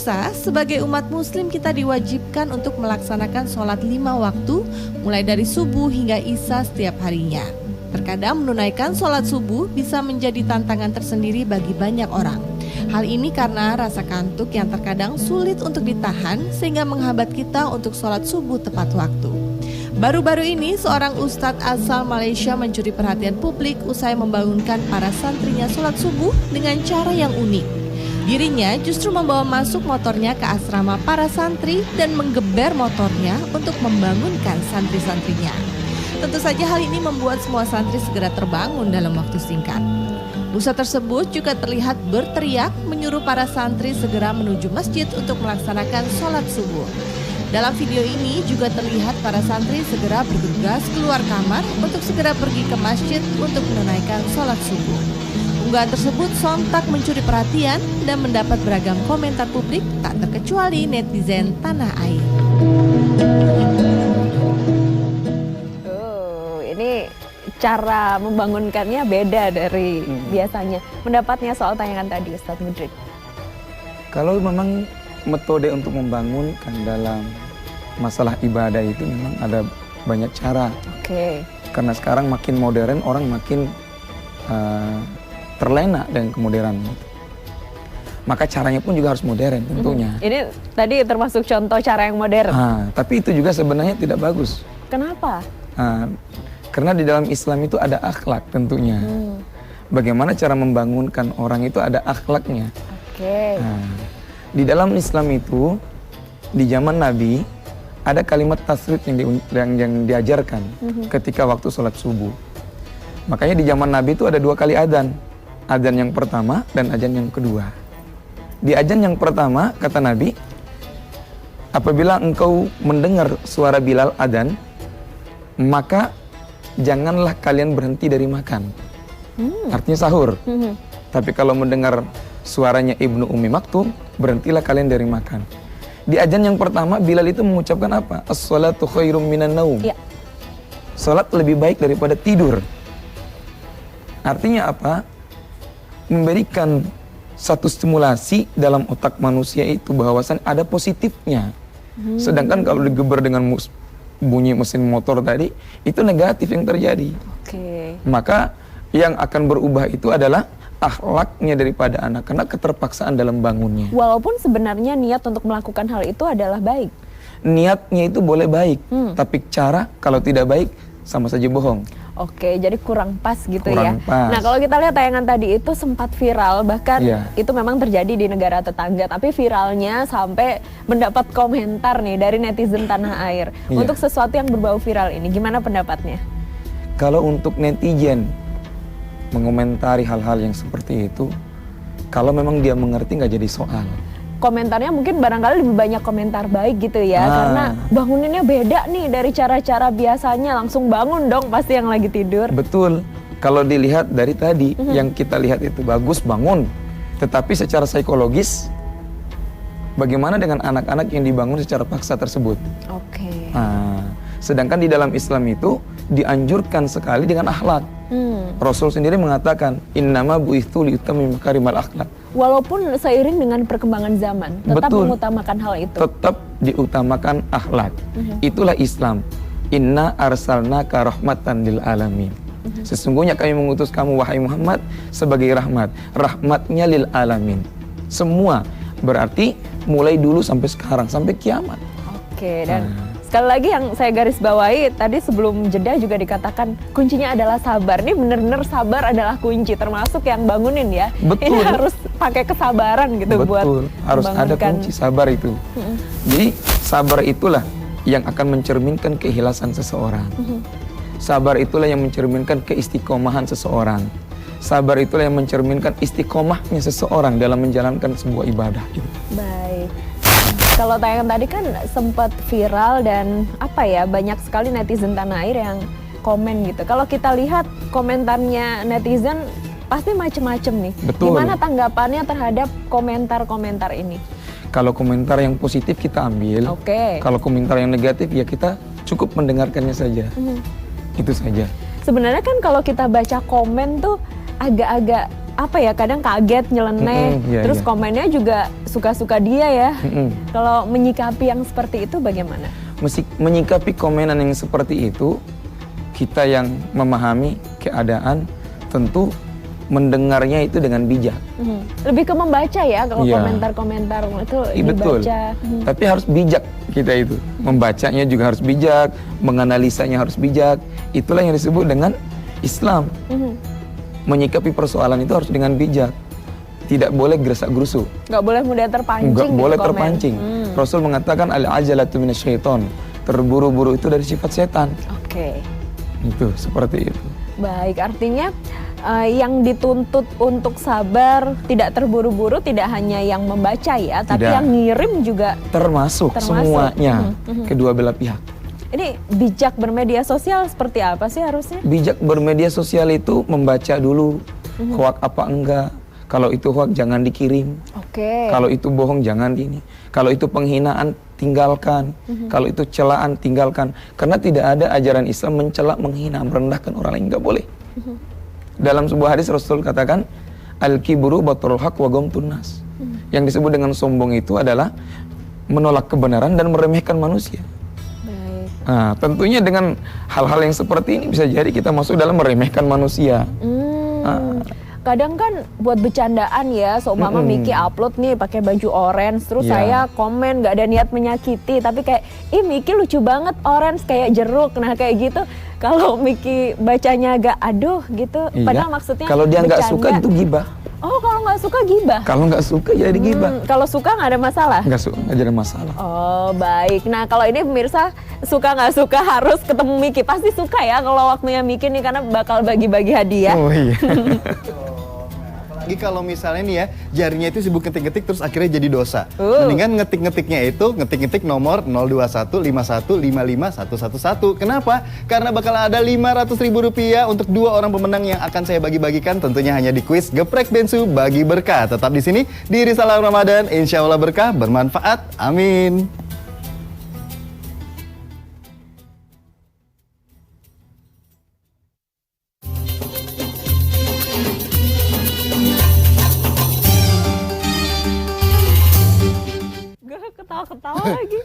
Pemirsa, sebagai umat muslim kita diwajibkan untuk melaksanakan sholat 5 waktu mulai dari subuh hingga isya setiap harinya. Terkadang menunaikan sholat subuh bisa menjadi tantangan tersendiri bagi banyak orang. Hal ini karena rasa kantuk yang terkadang sulit untuk ditahan sehingga menghambat kita untuk sholat subuh tepat waktu. Baru-baru ini seorang ustadz asal Malaysia mencuri perhatian publik usai membangunkan para santrinya sholat subuh dengan cara yang unik. Dirinya justru membawa masuk motornya ke asrama para santri dan menggeber motornya untuk membangunkan santri-santrinya. Tentu saja hal ini membuat semua santri segera terbangun dalam waktu singkat. Ustadz tersebut juga terlihat berteriak menyuruh para santri segera menuju masjid untuk melaksanakan sholat subuh. Dalam video ini juga terlihat para santri segera bergegas keluar kamar untuk segera pergi ke masjid untuk menunaikan sholat subuh. Unggahan tersebut sontak mencuri perhatian dan mendapat beragam komentar publik tak terkecuali netizen tanah air. Ini cara membangunkannya beda dari biasanya. Pendapatnya soal tayangan tadi, Ustadz Mudrik? Kalau memang metode untuk membangunkan dalam masalah ibadah itu memang ada banyak cara. Oke. Karena sekarang makin modern, orang makin terlena dengan kemodernan. Maka caranya pun juga harus modern tentunya. Ini tadi termasuk contoh cara yang modern. Tapi itu juga sebenarnya tidak bagus. Kenapa? Karena di dalam Islam itu ada akhlak tentunya. Bagaimana cara membangunkan orang itu ada akhlaknya. Oke. Di dalam Islam itu, di zaman Nabi, ada kalimat tasrid yang diajarkan ketika waktu sholat subuh. Makanya di zaman Nabi itu ada 2 kali adzan. Adzan yang pertama dan adzan yang kedua. Di adzan yang pertama, kata Nabi, apabila engkau mendengar suara Bilal adzan, maka janganlah kalian berhenti dari makan. Artinya sahur. Tapi kalau mendengar suaranya Ibnu Ummi Maktum, berhentilah kalian dari makan. Di adzan yang pertama, Bilal itu mengucapkan apa? As-salatu khairum minan naum. Ya. Salat lebih baik daripada tidur. Artinya apa? Memberikan satu stimulasi dalam otak manusia itu bahwasan ada positifnya. Sedangkan kalau digeber dengan bunyi mesin motor tadi, itu negatif yang terjadi. Maka yang akan berubah itu adalah akhlaknya daripada anak, karena keterpaksaan dalam bangunnya. Walaupun sebenarnya niat untuk melakukan hal itu adalah baik. Niatnya itu boleh baik, tapi cara kalau tidak baik sama saja bohong. Oke, jadi kurang pas gitu kurang ya. Pas. Nah, kalau kita lihat tayangan tadi itu sempat viral, bahkan itu memang terjadi di negara tetangga, tapi viralnya sampai mendapat komentar nih dari netizen tanah air. Untuk sesuatu yang berbau viral ini, gimana pendapatnya? Kalau untuk netizen mengomentari hal-hal yang seperti itu, kalau memang dia mengerti nggak jadi soal. Komentarnya mungkin barangkali lebih banyak komentar baik gitu ya, karena banguninnya beda nih dari cara-cara biasanya, langsung bangun dong pasti yang lagi tidur. Betul, kalau dilihat dari tadi yang kita lihat itu bagus bangun, tetapi secara psikologis bagaimana dengan anak-anak yang dibangun secara paksa tersebut? Sedangkan di dalam Islam itu dianjurkan sekali dengan akhlak. Rasul sendiri mengatakan innama bu'itsu liutammima makarimal akhlak. Walaupun seiring dengan perkembangan zaman, tetap mengutamakan hal itu. Tetap diutamakan akhlak. Itulah Islam. Inna arsalnaka rahmatan lil alamin. Sesungguhnya kami mengutus kamu wahai Muhammad sebagai rahmat. Rahmatnya lil alamin. Semua berarti mulai dulu sampai sekarang sampai kiamat. Dan sekali lagi yang saya garis bawahi tadi sebelum jeda juga dikatakan kuncinya adalah sabar. Ini benar-benar sabar adalah kunci, termasuk yang bangunin ya. Ini harus pakai kesabaran gitu buat harus ada kunci sabar itu. Jadi sabar itulah yang akan mencerminkan keikhlasan seseorang. Sabar itulah yang mencerminkan keistiqomahan seseorang. Sabar itulah yang mencerminkan istiqomahnya seseorang dalam menjalankan sebuah ibadah. Baik. Kalau tayangan tadi kan sempat viral dan banyak sekali netizen tanah air yang komen gitu. Kalau kita lihat komentarnya netizen pasti macem-macem nih. Gimana tanggapannya terhadap komentar-komentar ini? Kalau komentar yang positif kita ambil, kalau komentar yang negatif ya kita cukup mendengarkannya saja. Itu saja. Sebenarnya kan kalau kita baca komen tuh agak-agak apa ya, kadang kaget, nyeleneh, Iya, terus iya. komennya juga suka-suka dia ya. Kalau menyikapi yang seperti itu bagaimana? Menyikapi komenan yang seperti itu, kita yang memahami keadaan tentu mendengarnya itu dengan bijak. Lebih ke membaca ya, kalau Iya. komentar-komentar itu Betul. dibaca. Tapi harus bijak kita itu. Membacanya juga harus bijak, menganalisanya harus bijak. Itulah yang disebut dengan Islam. Menyikapi persoalan itu harus dengan bijak. Tidak boleh geresak-gerusu. Nggak boleh mudah terpancing. Nggak gitu boleh komen. terpancing. Rasul mengatakan al-ajalatu minasyaiton. Terburu-buru itu dari sifat setan. Oke. Itu seperti itu. Baik, artinya yang dituntut untuk sabar, tidak terburu-buru, tidak hanya yang membaca ya, tapi Tidak. yang ngirim juga. Termasuk semuanya kedua belah pihak. Ini bijak bermedia sosial seperti apa sih harusnya? Bijak bermedia sosial itu membaca dulu hoak apa enggak. Kalau itu hoak jangan dikirim. Oke. Kalau itu bohong jangan ini. Kalau itu penghinaan tinggalkan. Kalau itu celaan tinggalkan. Karena tidak ada ajaran Islam mencela, menghina, merendahkan orang lain, nggak boleh. Dalam sebuah hadis Rasul katakan al-kibru batrul haq wa ghamtun nas. Yang disebut dengan sombong itu adalah menolak kebenaran dan meremehkan manusia. Baik. Nah, tentunya dengan hal-hal yang seperti ini bisa jadi kita masuk dalam meremehkan manusia. Kadang kan buat bercandaan ya, seumpama Miki upload nih pakai baju orange, terus Iya. saya komen nggak ada niat menyakiti, tapi kayak, ih Miki lucu banget orange kayak jeruk, nah kayak gitu. Kalau Miki bacanya agak aduh gitu, Iya. padahal maksudnya Kalau dia nggak bercanda. suka itu gibah. Oh, kalau nggak suka gibah. Kalau nggak suka jadi gibah. Kalau suka nggak ada masalah. Nggak jadi masalah. Oh baik, nah kalau ini pemirsa suka nggak suka harus ketemu Miki, pasti suka ya kalau waktunya Miki nih karena bakal bagi-bagi hadiah. Oh iya. Apalagi kalau misalnya nih ya, jarinya itu sibuk ngetik-ngetik terus akhirnya jadi dosa. Mendingan ngetik-ngetiknya itu, ngetik-ngetik nomor 0215515111. Kenapa? Karena bakal ada Rp500.000 untuk 2 orang pemenang yang akan saya bagi-bagikan tentunya hanya di kuis Geprek Bensu Bagi Berkah. Tetap di sini di Risalah Ramadan, insya Allah berkah, bermanfaat. Amin. Gak ketawa-ketawa lagi.